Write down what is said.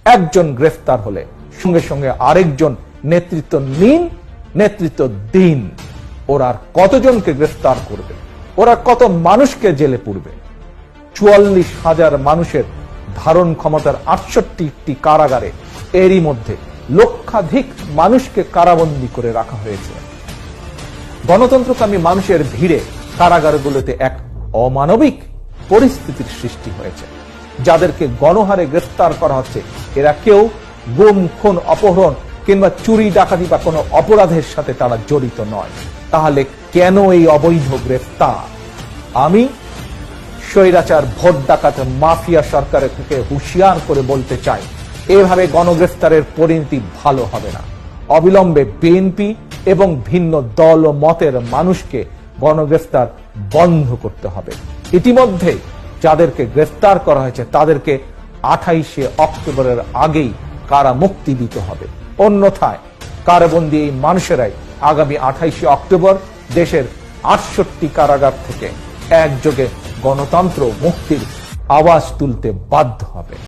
একজন গ্রেফতার হলে সঙ্গে সঙ্গে আরেকজন নেতৃত্ব নিন, নেতৃত্ব দিন। ওরা আর কতজনকে গ্রেফতার করবে? ওরা কত মানুষকে জেলে পুরবে? 44,000 মানুষের ধারণ ক্ষমতার 68টি কারাগারে এরই মধ্যে লক্ষাধিক মানুষকে কারাবন্দী করে রাখা হয়েছে। গণতন্ত্রকামী মানুষের ভিড়ে কারাগারগুলোতে এক অমানবিক পরিস্থিতির সৃষ্টি হয়েছে। যাদেরকে গণহারে গ্রেফতার করা হচ্ছে এরা কেউ গুম, খুন, অপহরণ কিংবা চুরি, ডাকাতি বা কোনো অপরাধের সাথে তারা জড়িত নয়। তাহলে কেন এই অবৈধ গ্রেফতার? আমি স্বৈরাচার, ভোট ডাকাত, মাফিয়া সরকারের থেকে হুঁশিয়ার করে বলতে চাই, এভাবে গণগ্রেফতারের পরিণতি ভালো হবে না। অবিলম্বে বিএনপি এবং ভিন্ন দল ও মতের মানুষকে গণগ্রেফতার বন্ধ করতে হবে। ইতিমধ্যে যাদেরকে গ্রেফতার করা হয়েছে তাদেরকে 28শে অক্টোবরের আগেই কারা মুক্তি দিতে হবে। অন্যথায় কারাবন্দী এই মানুষেরাই আগামী 28শে অক্টোবর দেশের 68টি কারাগার থেকে একযোগে গণতন্ত্র মুক্তির আওয়াজ তুলতে বাধ্য হবে।